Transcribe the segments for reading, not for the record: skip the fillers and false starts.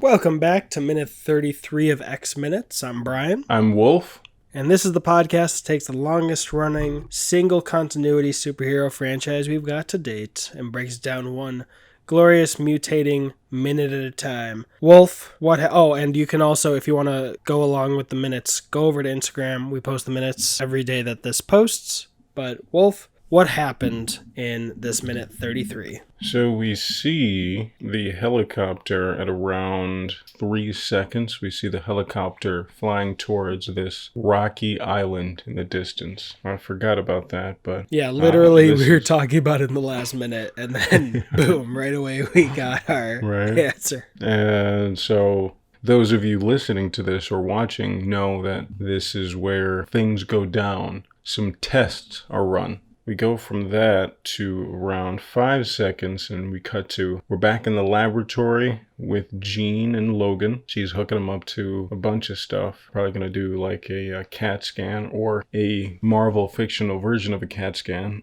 Welcome back to minute 33 of X Minutes. I'm Brian. I'm Wolf. And this is the podcast that takes the longest running single continuity superhero franchise we've got to date and breaks down one glorious mutating minute at a time. Wolf, and you can also, if you want to go along with the minutes, go over to Instagram. We post the minutes every day that this posts. But Wolf, what happened in this minute 33? So we see the helicopter at around 3 seconds. We see the helicopter flying towards this rocky island in the distance. I forgot about that, but... Yeah, literally we were talking about it in the last minute, and then boom, right away we got our answer. And so... those of you listening to this or watching know that this is where things go down. Some tests are run. We go from that to around 5 seconds and we're back in the laboratory with Jean and Logan. She's hooking them up to a bunch of stuff. Probably going to do like a CAT scan or a Marvel fictional version of a CAT scan.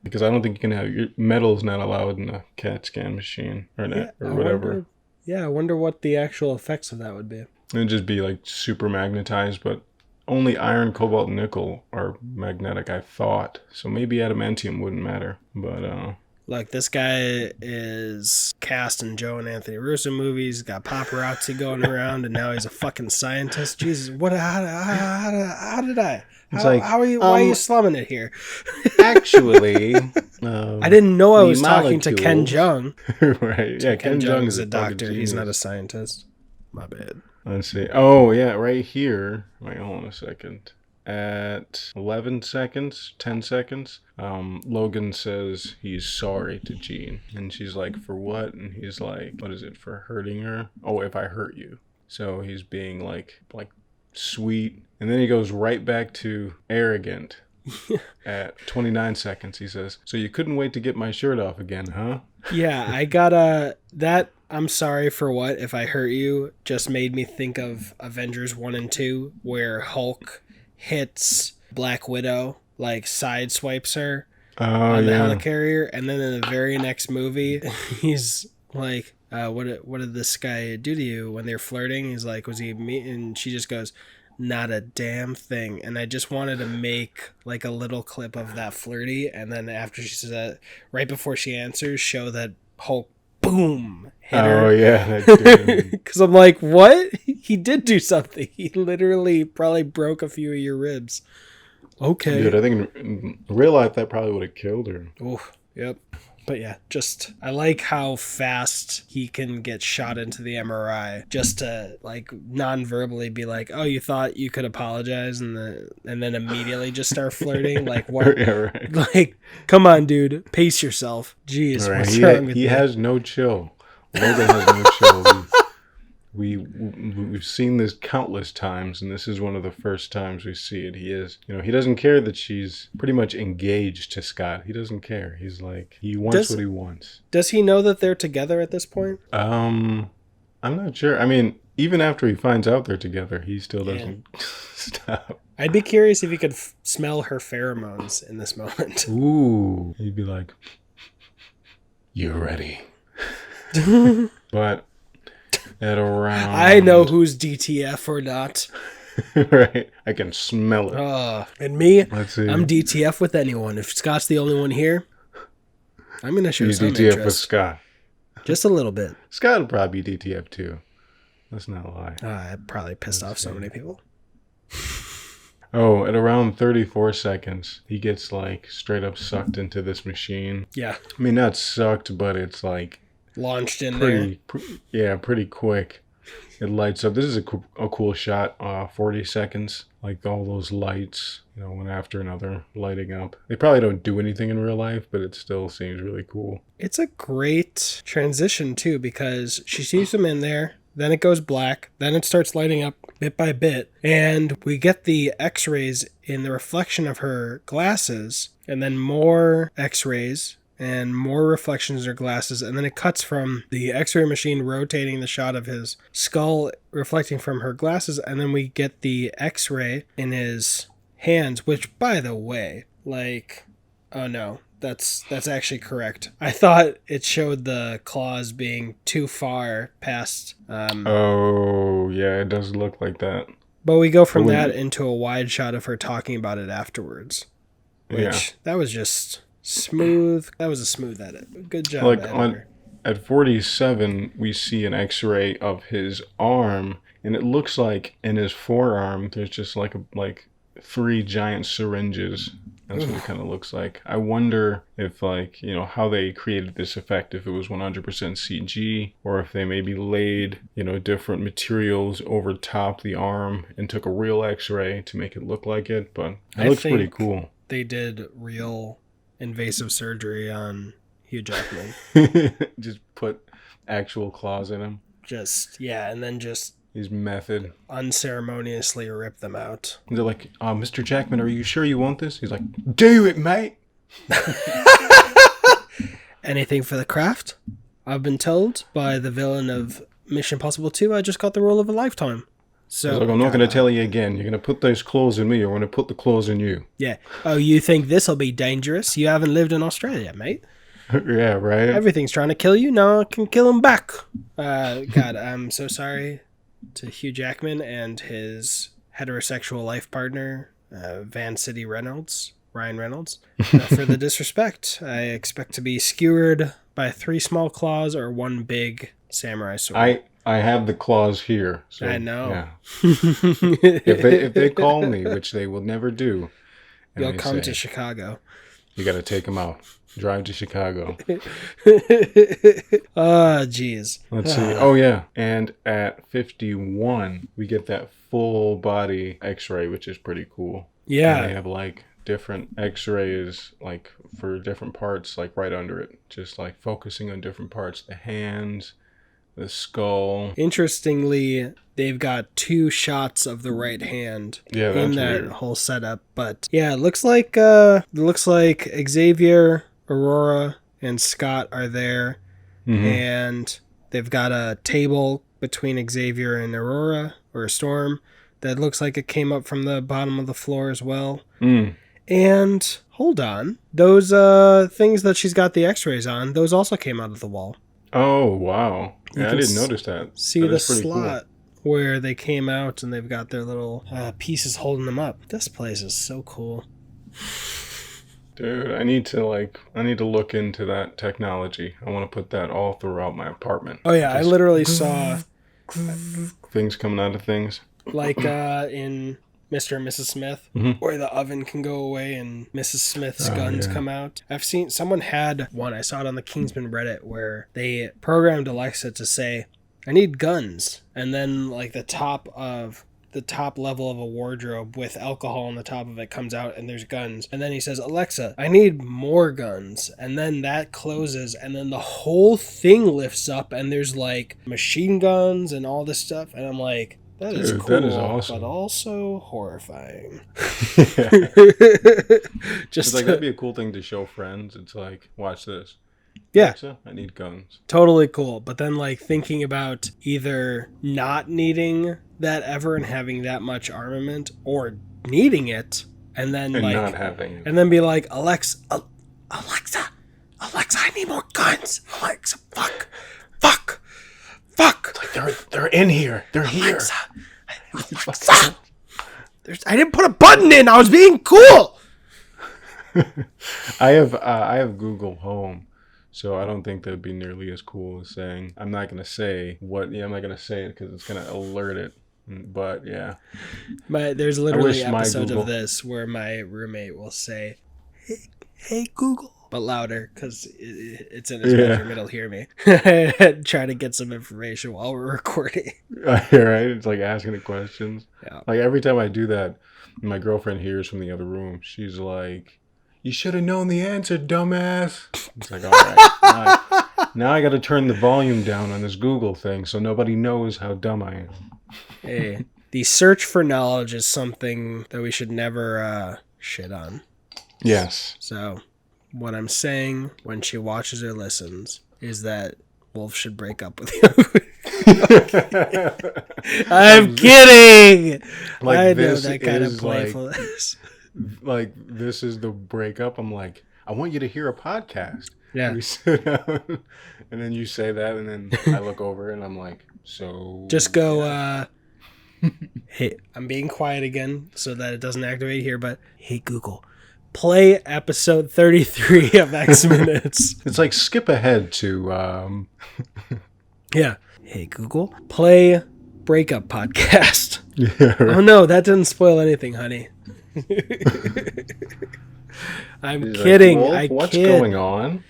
Because I don't think you can have, metal's not allowed in a CAT scan machine or whatever. I wonder what the actual effects of that would be. It'd just be like super magnetized, but only iron, cobalt, and nickel are magnetic, I thought. So maybe adamantium wouldn't matter. But, Look, this guy is cast in Joe and Anthony Russo movies, got paparazzi going around, and now he's a fucking scientist. Jesus, how did I? Why are you slumming it here? Actually, I didn't know I was talking to Ken Jeong. Right, yeah, Ken Jeong is a doctor. He's not a scientist. My bad. Let's see. Oh, yeah, right here. Wait, hold on a second. At 11 seconds, 10 seconds, Logan says he's sorry to Jean. And she's like, for what? And he's like, what is it, for hurting her? Oh, if I hurt you. So he's being like sweet. And then he goes right back to arrogant. At 29 seconds, he says, so you couldn't wait to get my shirt off again, huh? Yeah, I got that I'm sorry for what if I hurt you just made me think of Avengers 1 and 2 where Hulk hits Black Widow, like sideswipes her on the helicarrier, and then in the very next movie he's like, what did this guy do to you when they're flirting? He's like, was he me? And she just goes, not a damn thing. And I just wanted to make like a little clip of that flirty, and then after she says that, right before she answers, show that Hulk boom hit her. Oh yeah, that did. Because I'm like, what? He did do something. He literally probably broke a few of your ribs. Okay, dude, I think in real life that probably would have killed her. Oh, yep. But yeah, just I like how fast he can get shot into the MRI just to like non-verbally be like, oh, you thought you could apologize and then immediately just start flirting. Like what? Yeah, right. Like, come on, dude, pace yourself. Jeez, right. What's wrong with you? He has no chill. Logan has no chill. We've seen this countless times, and this is one of the first times we see it. He doesn't care that she's pretty much engaged to Scott. He doesn't care. He's like, he wants what he wants. Does he know that they're together at this point? I'm not sure. I mean, even after he finds out they're together, he still doesn't stop. I'd be curious if he could smell her pheromones in this moment. Ooh. He'd be like, you're ready. But... at around... I know who's DTF or not. Right. I can smell it. And me, let's see. I'm DTF with anyone. If Scott's the only one here, I'm going to show some DTF interest. with Scott. Just a little bit. Scott would probably be DTF too. Let's not lie. I probably pissed off so many people. Oh, at around 34 seconds, he gets like straight up sucked into this machine. Yeah. I mean, not sucked, but it's like... launched in there. Pretty quick. It lights up. This is a cool shot. 40 seconds. Like all those lights, one after another, lighting up. They probably don't do anything in real life, but it still seems really cool. It's a great transition, too, because she sees him in there. Then it goes black. Then it starts lighting up bit by bit. And we get the X-rays in the reflection of her glasses. And then more X-rays. And more reflections in her glasses, and then it cuts from the X-ray machine rotating the shot of his skull reflecting from her glasses, and then we get the X-ray in his hands, which, by the way, like, oh no, That's actually correct. I thought it showed the claws being too far past. Oh, yeah, it does look like that. But we go from that into a wide shot of her talking about it afterwards. Which, that was just smooth. That was a smooth edit. Good job, like editor. At 47, we see an X-ray of his arm, and it looks like in his forearm there's just like 3 giant syringes. That's what it kind of looks like. I wonder if, like, you know, how they created this effect, if it was 100% CG, or if they maybe laid, you know, different materials over top the arm and took a real X-ray to make it look like it. But it looks pretty cool. They did real invasive surgery on Hugh Jackman. Just put actual claws in him. And then just his method. Unceremoniously rip them out. They're like, Mr. Jackman, are you sure you want this? He's like, do it, mate. Anything for the craft? I've been told by the villain of Mission Impossible 2, I just got the role of a lifetime. So like, I'm not going to tell you again. You're going to put those claws in me, or I'm going to put the claws in you. Yeah. Oh, you think this'll be dangerous? You haven't lived in Australia, mate. Yeah, right? Everything's trying to kill you. Now I can kill him back. God, I'm so sorry to Hugh Jackman and his heterosexual life partner, Ryan Reynolds, for the disrespect. I expect to be skewered by 3 small claws or 1 big samurai sword. I have the claws here. So, I know. Yeah. if they call me, which they will never do, you'll come to Chicago. You got to take them out. Drive to Chicago. Oh, jeez. Let's see. Oh, yeah. And at 51, we get that full body X-ray, which is pretty cool. Yeah. And they have like different X-rays, like for different parts, like right under it, just like focusing on different parts, the hands, the skull. Interestingly, they've got 2 shots of the right hand in that whole setup. But yeah, it looks like Xavier, Aurora, and Scott are there. Mm-hmm. And they've got a table between Xavier and Aurora, or Storm, that looks like it came up from the bottom of the floor as well. Mm. And hold on, those things that she's got the X-rays on, those also came out of the wall. Oh, wow. Yeah, I didn't notice that. See the slot where they came out, and they've got their little pieces holding them up. This place is so cool. Dude, I need to look into that technology. I want to put that all throughout my apartment. Oh yeah, I literally saw things coming out of things. Like in Mr. and Mrs. Smith, mm-hmm. where the oven can go away and Mrs. Smith's guns come out. I've seen someone had one. I saw it on the Kingsman Reddit where they programmed Alexa to say, "I need guns," and then like the top level of a wardrobe with alcohol on the top of it comes out and there's guns. And then he says, "Alexa, I need more guns." And then that closes and then the whole thing lifts up and there's like machine guns and all this stuff. And I'm like, that is cool, that is awesome. But also horrifying. Just like, that'd be a cool thing to show friends. It's like, watch this. Yeah. Alexa, I need guns. Totally cool. But then like thinking about either not needing that ever and having that much armament, or needing it and then and like not having it. And then be like, Alexa, I need more guns. Alexa, fuck. It's like they're in here. They're Alexa, here. Alexa. I didn't put a button in. I was being cool. I have Google Home. So I don't think that'd be nearly as cool as saying, I'm not going to say what, I'm not going to say it because it's going to alert it. But yeah. But there's literally episodes of this where my roommate will say, hey Google, but louder because it's in his bedroom. It'll hear me. Try to get some information while we're recording. Right? It's like asking the questions. Yeah. Like every time I do that, my girlfriend hears from the other room. She's like, "You should have known the answer, dumbass." It's like, all right. Now I got to turn the volume down on this Google thing so nobody knows how dumb I am. Hey, the search for knowledge is something that we should never shit on. Yes. So what I'm saying when she watches or listens is that Wolf should break up with you. I'm kidding. Like, I know that kind of playfulness. Like, this is the breakup. I'm like, I want you to hear a podcast. Yeah. We sit down, and then you say that, and then I look over, and I'm like, so... Just go, hey, I'm being quiet again so that it doesn't activate here, but hey, Google, play episode 33 of X Minutes. It's like skip ahead to... Yeah. Hey, Google, play Breakup Podcast. Yeah, right. Oh, no, that didn't spoil anything, honey. I'm He's kidding. Like, I what's kid. going on?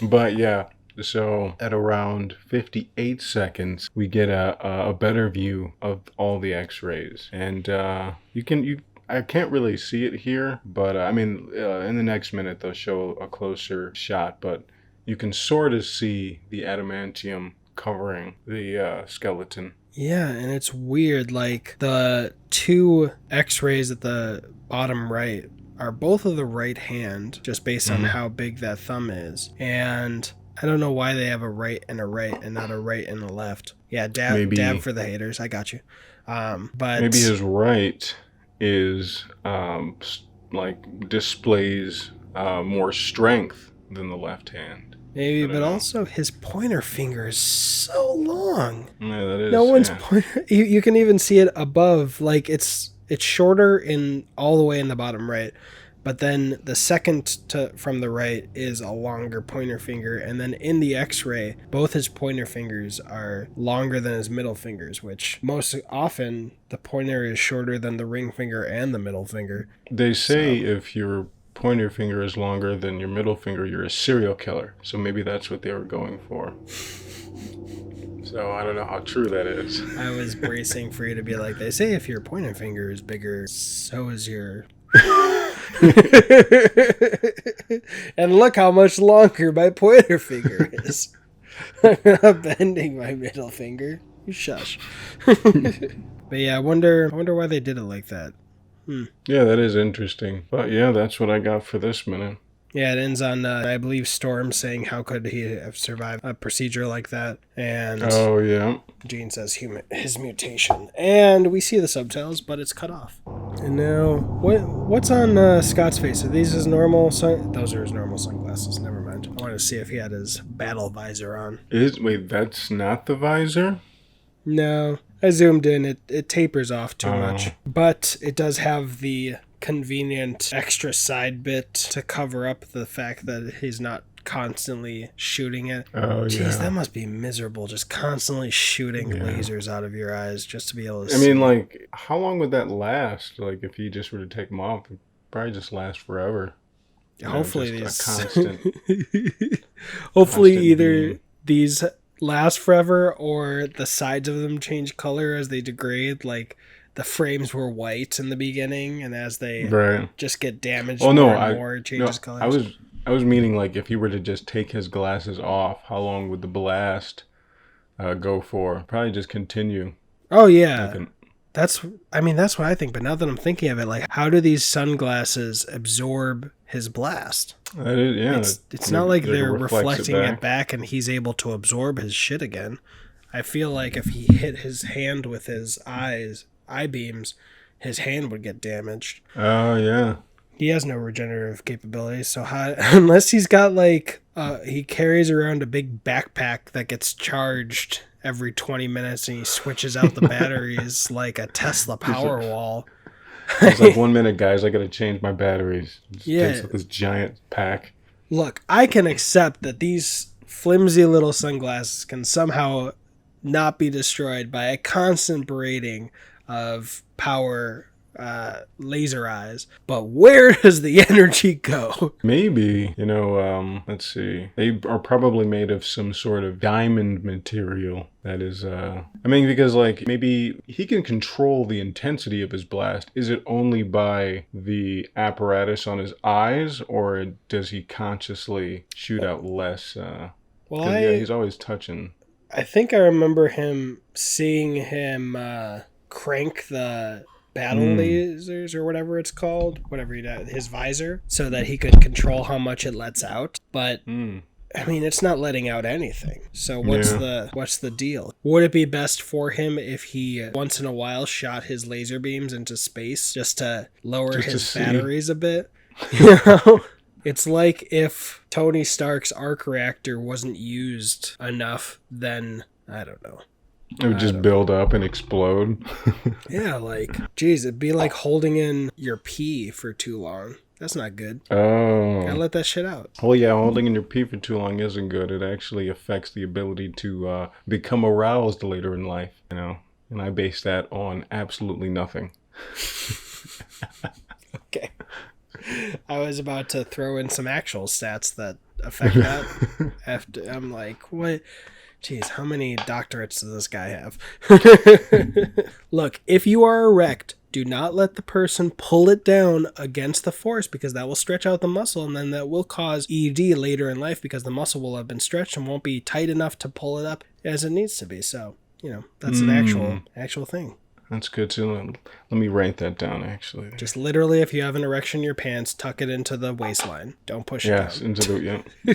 But yeah, so at around 58 seconds, we get a better view of all the X-rays, and I can't really see it here, but in the next minute they'll show a closer shot, but you can sort of see the adamantium covering the skeleton. Yeah, and it's weird. Like, the two X-rays at the bottom right are both of the right hand, just based on how big that thumb is. And I don't know why they have a right and not a right and a left. Yeah, dab for the haters. I got you. But maybe his right is displays more strength than the left hand. Maybe, but also his pointer finger is so long. Yeah, that is. No one's pointer. You can even see it above. Like, it's shorter all the way in the bottom right, but then the second from the right is a longer pointer finger, and then in the X-ray, both his pointer fingers are longer than his middle fingers, which most often the pointer is shorter than the ring finger and the middle finger. They say if your pointer finger is longer than your middle finger, you're a serial killer. So maybe that's what they were going for. So I don't know how true that is. I was bracing for you to be like, they say if your pointer finger is bigger, so is your... And look how much longer my pointer finger is. I'm not bending my middle finger. You shush. But yeah, I wonder why they did it like that. Yeah, that is interesting. But yeah, that's what I got for this minute. Yeah, it ends on, I believe, Storm saying how could he have survived a procedure like that. And oh, yeah. Gene says his mutation. And we see the subtitles, but it's cut off. And now, what's on Scott's face? Are these his normal those are his normal sunglasses. Never mind. I wanted to see if he had his battle visor on. Wait, that's not the visor? No. I zoomed in. It tapers off too much. But it does have the convenient extra side bit to cover up the fact that he's not constantly shooting it. Oh, Jeez, yeah. that must be miserable, just constantly shooting lasers out of your eyes just to be able to I see. mean, like, how long would that last? Like, if he just were to take them off, it'd probably just last forever. Hopefully these... constant... Hopefully constant either beam. these last forever or the sides of them change color as they degrade. Like, the frames were white in the beginning, and as they just get damaged more and more, it changes colors. I was meaning, like, if he were to just take his glasses off, how long would the blast go for? Probably just continue. Oh, yeah. That's what I think. But now that I'm thinking of it, like, how do these sunglasses absorb his blast? It's not like they're reflecting it back and he's able to absorb his shit again. I feel like if he hit his hand with his eye beams, his hand would get damaged. Oh, yeah. He has no regenerative capabilities, so unless he's got, like, he carries around a big backpack that gets charged every 20 minutes and he switches out the batteries like a Tesla Powerwall. It's like 1 minute, guys, I gotta change my batteries. Yeah. This giant pack. Look, I can accept that these flimsy little sunglasses can somehow not be destroyed by a constant berating of power laser eyes, but where does the energy go? Maybe, let's see. They are probably made of some sort of diamond material that is, because, like, maybe he can control the intensity of his blast. Is it only by the apparatus on his eyes, or does he consciously shoot out less? He's always touching. I think I remember seeing him crank the battle lasers or whatever it's called, his visor, so that he could control how much it lets out. But it's not letting out anything. So what's the deal? Would it be best for him if he once in a while shot his laser beams into space just to lower his batteries a bit? It's like if Tony Stark's arc reactor wasn't used enough, then I don't know. It would just build up and explode. Yeah, like, geez, it'd be like holding in your pee for too long. That's not good. Oh. Gotta let that shit out. Well, yeah, holding in your pee for too long isn't good. It actually affects the ability to become aroused later in life, you know? And I base that on absolutely nothing. Okay. I was about to throw in some actual stats that affect that. I'm like, what? Jeez, how many doctorates does this guy have? Look, if you are erect, do not let the person pull it down against the force, because that will stretch out the muscle, and then that will cause ED later in life because the muscle will have been stretched and won't be tight enough to pull it up as it needs to be. So, you know, that's an actual thing. That's good too. Let me write that down, actually. Just literally, if you have an erection in your pants, tuck it into the waistline. Don't push it down. Yes, into the, yeah.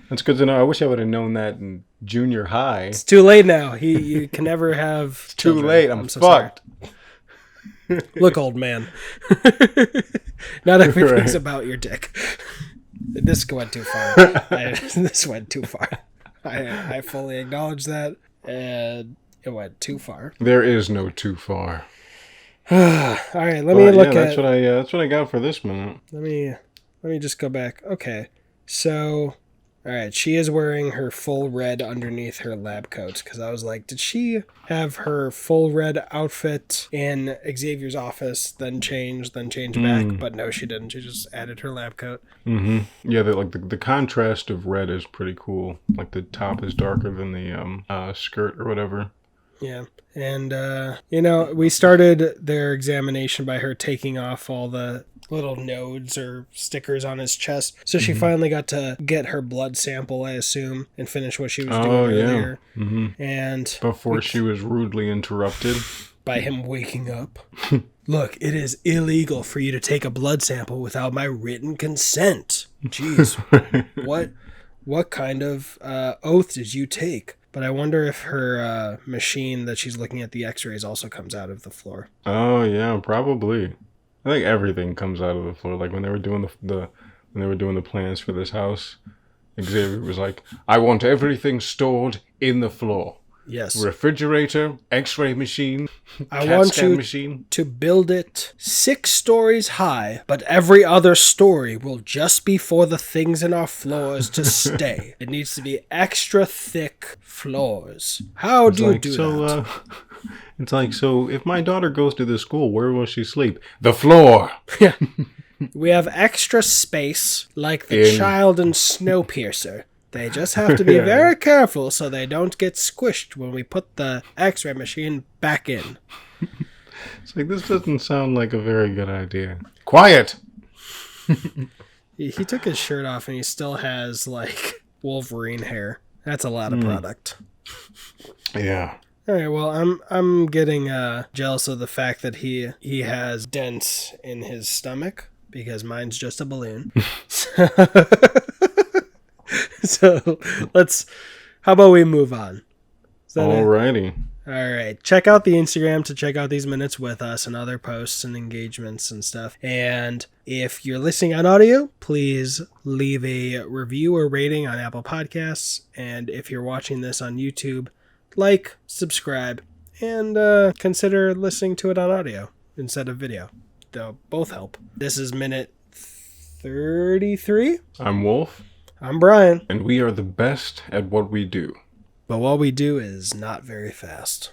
That's good to know. I wish I would have known that in junior high. It's too late now. You can never have It's children. too late. I'm so fucked. Sorry. Look, old man. Not everything's about your dick. This went too far. This went too far. I fully acknowledge that, and it went too far. There is no too far. All right, let me look at. That's what I got for this minute. Let me just go back. Okay, so. All right, she is wearing her full red underneath her lab coat, because I was like, did she have her full red outfit in Xavier's office, then change back? But no, she didn't. She just added her lab coat. Mm-hmm. Yeah, the contrast of red is pretty cool. Like the top is darker than the skirt or whatever. Yeah, and you know, we started their examination by her taking off all the little nodes or stickers on his chest. So she finally got to get her blood sample, I assume, and finish what she was doing earlier. Yeah. Mm-hmm. And before she was rudely interrupted by him waking up. Look, it is illegal for you to take a blood sample without my written consent. Jeez, what kind of oath did you take? But I wonder if her machine that she's looking at the x-rays also comes out of the floor. Oh, yeah, probably. I think everything comes out of the floor. Like when they were doing the plans for this house, Xavier was like, I want everything stored in the floor. Yes. Refrigerator, x-ray machine, I want you to build it 6 stories high, but every other story will just be for the things in our floors to stay. It needs to be extra thick floors. How do you do that? It's like, so if my daughter goes to this school, where will she sleep? The floor. Yeah. We have extra space, like the child in Snowpiercer. They just have to be very careful so they don't get squished when we put the x-ray machine back in. It's like, this doesn't sound like a very good idea. Quiet! He took his shirt off and he still has, like, Wolverine hair. That's a lot of product. Yeah. All right, well, I'm getting jealous of the fact that he has dents in his stomach, because mine's just a balloon. So how about we move on? Alrighty. All right. Check out the Instagram to check out these minutes with us and other posts and engagements and stuff. And if you're listening on audio, please leave a review or rating on Apple Podcasts. And if you're watching this on YouTube, like, subscribe, and consider listening to it on audio instead of video. They'll both help. This is minute 33. I'm Wolf. I'm Brian. And we are the best at what we do. But what we do is not very fast.